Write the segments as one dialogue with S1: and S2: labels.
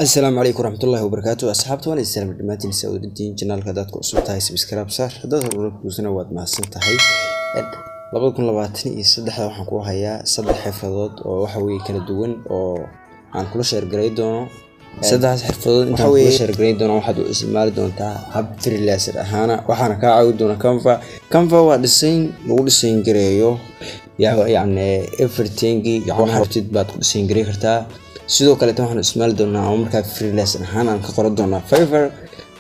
S1: السلام عليكم ورحمة الله وبركاته. أصحابتي وأنا السلام دماتي سعود الدين جنال كذات كوسب تاي سبسكرايب صار هذا هو سنوات مع السنة هاي لقد كنا لبعتني يصدق هذا وحنا كوها يا صدق حفظات وحوي كان دوين أو عن كل شهر جريدونه صدق حفظات أنت كل شهر جريدونه واحد اسم مال دون تاع حب في اللاسر أهانا وحنا كعود دون كم ودسين ودسين جريو يعني everything يعني حرتيت بعد دسين جري كرتا sidoo kale waxaan ismaal doonaa oo markaa freelance ahaan aan ka qoran doonaa Fiverr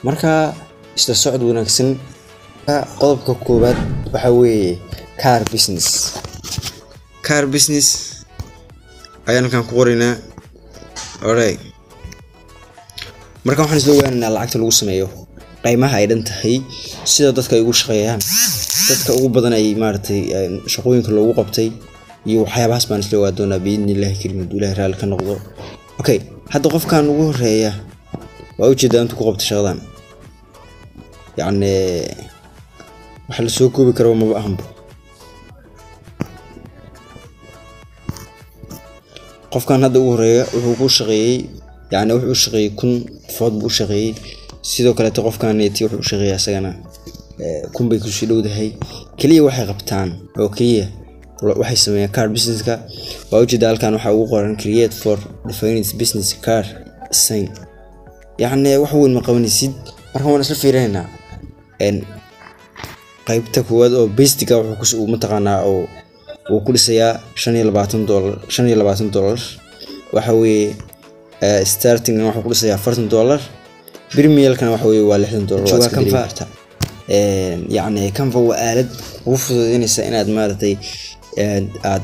S1: marka isla socod wanaagsan qodobka koobaad waxa weeye car business ayaan kan ku qorinaa alright marka waxaan isla ogaanaynaa lacagta lagu sameeyo qiimaha ay dhan tahay sida dadka ay ugu shaqeeyaan dadka ugu badan ay maartay shaqooyinka loogu qabtay iyo waxyaabahaas baan isla ogaa doonaa biidnillaahi kelimadu ilaahay raali ka noqdo okay hadda qofkan ugu horeeya waa u jeedaa intuu ku qabto shaqadan yani waxa la soo koobi karo ma ahanba qofkan hadda ugu horeeya wuxuu ku shaqeeyay yani wuxuu shaqeeyay 1000 food buu shaqeeyay sidoo kale qofkan neeti wuxuu shaqeeyay asagana 1000 bay ku sii dhowdahay kaliya waxay qabtaan oo kaliya waxay sameeyaan car businesska waa ujeeda halkan waxa ugu qoran create for defined business car sign yani wax weyn ma qabanaysid marka waan isla fiirinayna qaybta koowaad oo basic ah wuxuu ku mataqaanaa oo uu ku dhisayaa $25 waxa weeye starting wuxuu ku dhisayaa $40 premium kana waxa weeye waa $60 waa kan faarta yani Canva waa aalad ugu fududeynaysa inaad maartay aad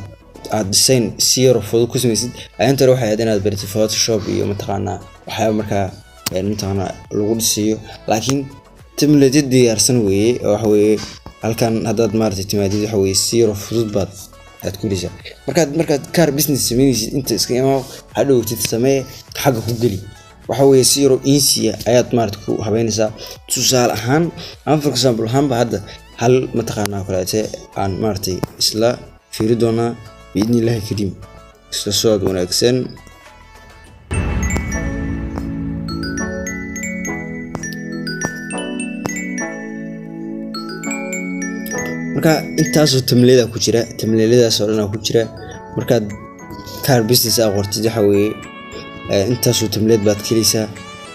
S1: design zero fudud ku samaysid ayanta waxay aad inaad bartay Photoshop iyo mataqaanaa waxa markaa mataqaanaa lagu dhisiyo laakiin template diyaarsan weeye waxa weeye halkan hadaad maartay timaadid waxa weeye zero fudud baad aad ku dhisa markaad car business sameynaysid inta iska imaa hadhowtid samee xagga ku gali waxa weeye zero insiya ayaad maartay ku habeynaysaa tusaale ahaan for example hamba hadda hal mataqaanaa kaleete aan maartay isla fiiri doonaa biidnillaahi kariim isla socod wanaagsan marka intaasoo tamleeda ku jira tamleeladaas oo dhan ku jira markaad car business qortid waxa weeye intaasoo tamleed baad kaliisa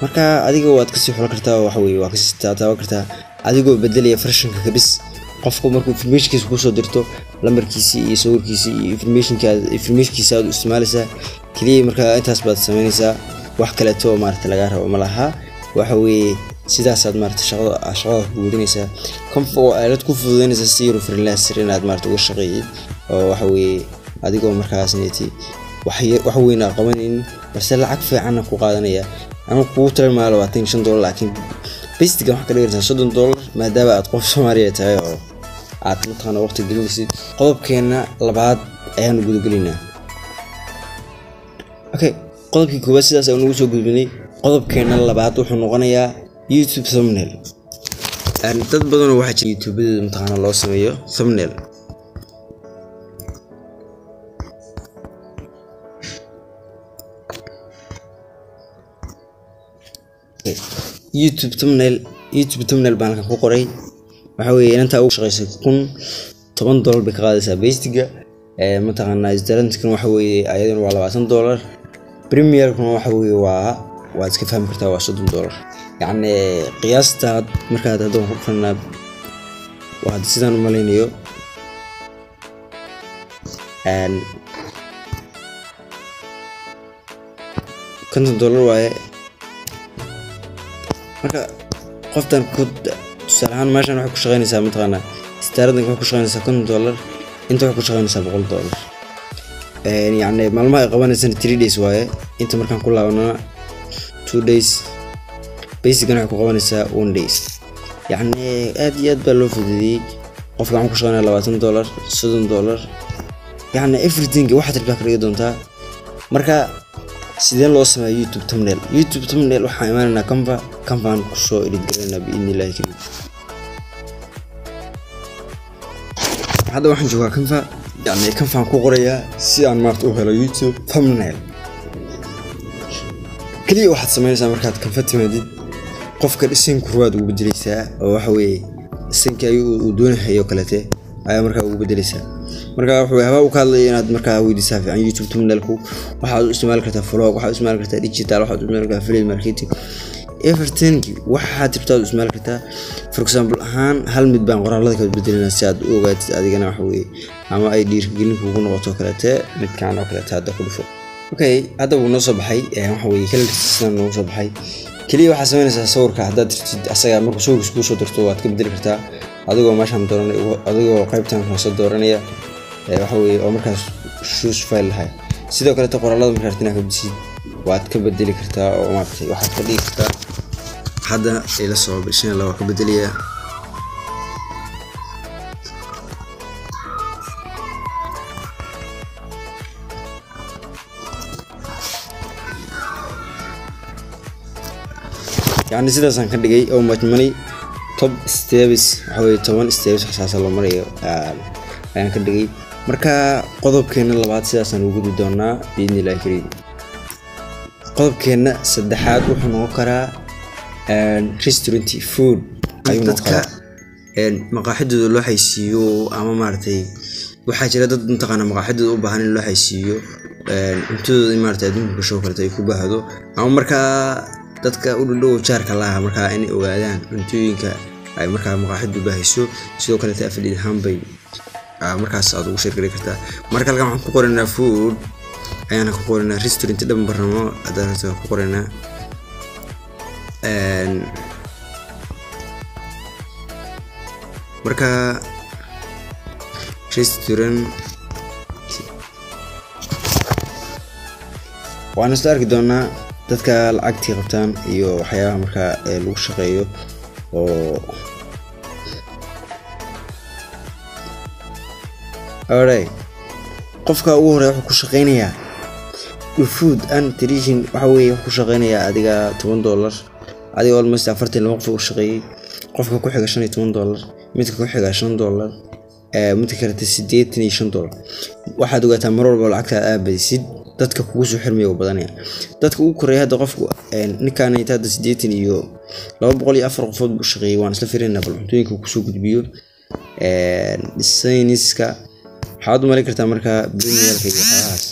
S1: marka adiga waad ka sii xul kartaa waxa weeye waa ka sii taaban kartaa adigoo bedelaya farshanka kabis qofku markuu informationkiisa ku soo dirto lambarkiisa iyo sawirkiisa iyo informationkiisa aad isticmaalaysaa kaliya marka intaas baad sameynaysaa wax kale oo maartay laga rabo ma laha waxa weeye sidaas aad maartay shaqada ku gudanaysaa Canva oo aad ku fududeynaysaa zero freelancer inaad maartay uga shaqeeyid oo waxa weeye adigoo markaas neeti wax weyn qabanin balse lacag fiican ku qaadanaya ama ku talmaalo $25 laakiin basic waxa ka dhigaysaa $30 maadaama aad qof Soomaaliyeed tahay oo aad mataqaana waqti gelinaysid qodobkeena labaad ayaan guud gelinaa okay qodobkii koowaad sidaas ayaan ugu soo gudbinay qodobkeena labaad wuxuu noqonayaa YouTube thumbnail dad badan oo waxa YouTube mataqaana loo sameeyo thumbnail YouTube thumbnail baan ku qoray waxa weeye inta ugu shaqeysay $10 bay ka qaadaysaa basic-ga mataqaanaa isdarantan waxa weeye ayadana waa $20 premier kuna waxa weeye waa iska fahmi kartaa waa $30 yani qiyaasta markaad hadda ku qanaa waa sidaan u maleynayo $50 waaye marka qoftan ku salahan meeshan waxa ku shaqeynaysaa mataqaana istaaraddan waxa ku shaqeynaysaa $10 inta waxa ku shaqeynaysaa $100 yani maalmaha ay qabanaysan 3 days waaye inta markaan ku laabana 2 days basic-gan waxa ku qabanaysaa 1 days yani aad iyo aad baa loo fududeeyay qofka waxa ku shaqeynaya $20 $30 yani everything waxa talba ka dhigi doontaa marka sidee loo sameeyo YouTube thumbnail waxa imaanayna Canva ku soo edit gareynaa biidnillaahi kariim hadda waxaan joogaa Canva يعني كان فان كو قريا سي ان مارت او هلو يوتيوب thumbnail kaliya waxaad sameynaysaa markaad kanfa timaadid qofka dhisanku ruwaad ugu bedelaysaa oo waxa weeye dhisanka ayuu doonayo kalete ayaa markaa ugu bedelaysaa marka wuxuu habaa u ka hadlay inaad markaa weydiisaa fiican YouTube thumbnailku waxaad u isticmaali kartaa vlog waxaad u isticmaali kartaa digital waxaad u isticmaali kartaa affiliate marketing everything waxaad tibtaad u isticmaali kartaa for example ahaan hal mid baan qoraalada ka bedelinaa si aad u ogaatid adigana waxa weeye ama ay dhiirigelin kugu noqoto kalete midkaan oo kalete hadda ku dhufo okay hadda wuu noo soo baxay waxa weeye kalarkiisa noo soo baxay kaliya waxaad sameynaysaa sawirka haddaad tirtid asaga markuu sawirkiisa kuu soo dirto waad ka bedeli kartaa adigoo meeshaan dooranaya adigoo qaybtan hoose dooranaya waxa weeye oo markaas choose file lahay sidoo kale qoraalada markaad tina ka bedeshid waad ka bedeli kartaa oo maartay waxaad ka dhigi kartaa hadda ila soo bishan la ka bedeliya يعني sidaasan ka dhigay oo majmani top steps waxa weeye 10 steps xasaas loo marayo ayaan ka dhigay marka qodobkeena labaad sidaasan ugu gudbi doonaa biidnilaahi kariim qodobkeena saddexaad wuxuu noqon karaa restaurant food ayuu noqon karaa maqaaxidooda loo haysiiyo ama maartay waxa jira dad intaqana maqaaxidooda u baahan in loo haysiiyo cuntadooda maartay adduunka ka soo kartay ku baahdo ama marka dadka u dhow jaarka laha marka in ogaadaan cuntooyinka ay marka maqaaxidu baahayso sidoo kale affiliate hanbay markaas aad ugu sheekay kartaa marka halkan waxaan ku qoranaa food ayaan ku qoranaa restaurant dhan barnaamo aad ku qoranaa marka restaurant waan isla arki doonaa dadka lacagtii qabtaan iyo waxyaabaha marka lagu shaqeeyo oo alright qofka ugu hore wuxuu ku shaqeynayaa food and nutrition waxa weeye wuxuu ku shaqeynayaa adiga $10 adiga almost 42 qof u shaqeeyay qofka ku xiga $15 midka ku xiga $5 midka kale $85 waxaad ogaataa mar walba lacagta aad baysid dadka kugu soo xirmay oo badanaya dadka ugu koreeyay hadda qofku ninkaan ay taada 80 iyo 204 qofood u shaqeeyay waan isla fiirinaa bal cuntooyinka ku soo gudbiyo designiska waxaad mari kartaa marka premierka iyo waxaas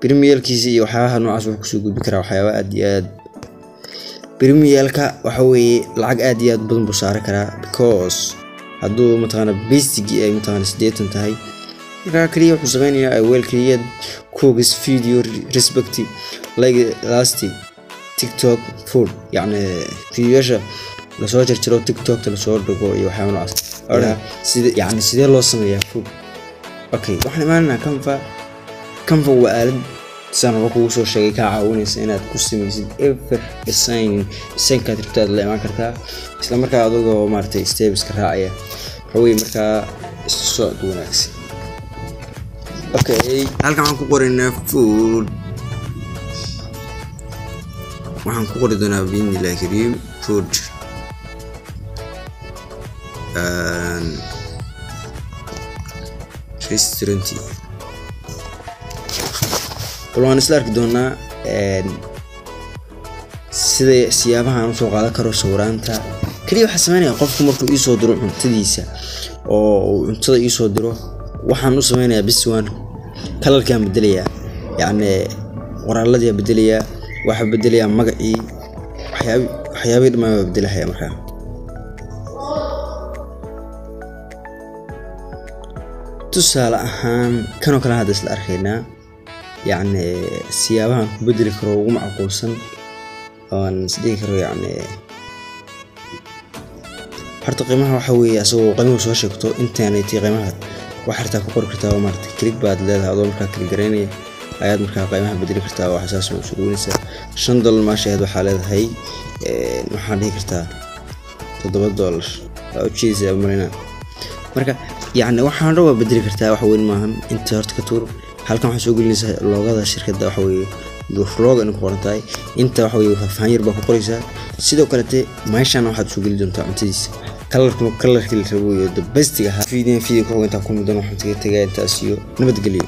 S1: premierkiisa iyo waxyaabaha noocaas wax ku soo gudbi kara waxyaabo aad iyo aad premierka waxa weeye lacag aad iyo aad badan buu saari karaa because hadduu mataqaana basic ay mataqaana 80 tahay marka kaliya wuxuu sameeyaa ay weel kaliya cookies video respective like last TikTok food يعني فيديوهاش la soo jarjaro TikTok la soo dhigo iyo waxyaabo noocaas sida yani sidee loo sameeyaa food okay waxaan imaanaa Canva waa aalad san wax ku soo sheegay ka caawinaysa inaad ku sameysid every design ka tirtaad la imaan kartaa isla markaa adigoo maartay steps ka raacaya waxay markaa soo wanaagsan okay halkan waxaan ku qoraynaa food waxaan ku qori doonaa biidnilaahi kariim food restaurant waan isla arki doonaa sida siyaabahan u soo qaadan karo sawiraanta kaliya waxa sameeyaa qofku markuu ii soo diro cuntadiisa oo cuntada ii soo diro waxaan u sameynayaa biswaan kalarkan bedelayaa yani qoraalladii bedelayaa waxa bedelayaa magacii waxyaabaha dhamaan bedelayaa markaa tusaale ahaan kanoo kale hadda isla arkaynaa يعني سيابان بدري كرو ومعقولسن أن صديق كرو يعني حرت قيمها وحوي أسوي قيمة وسوى شكتو أنت يعني تي قيمها وحرتها كقول كتاب مرت كليك بعد لها هذول مركا كليك جريني آيات مركا قيمها بدري كتاب وحساس وسوونيسا $5 ما شاهد وحالات هاي محلي كتاب $7 أو شيء زي مرينا مركا يعني وحنا روا بدري كتاب وحوين ماهن أنت هرت كتور halkan waxa soo gelinaysa loogada shirkadda waxa weeye log in qorantay inta waxa weeye faafaan yar baa ku qoraysa sidoo kale meeshan waxaad soo gelin doontaa cuntadiisa kalarkii la rabo iyo the best-ga fiidin ku inta ku mudan waxaan tagay intaas iyo nabadgelyo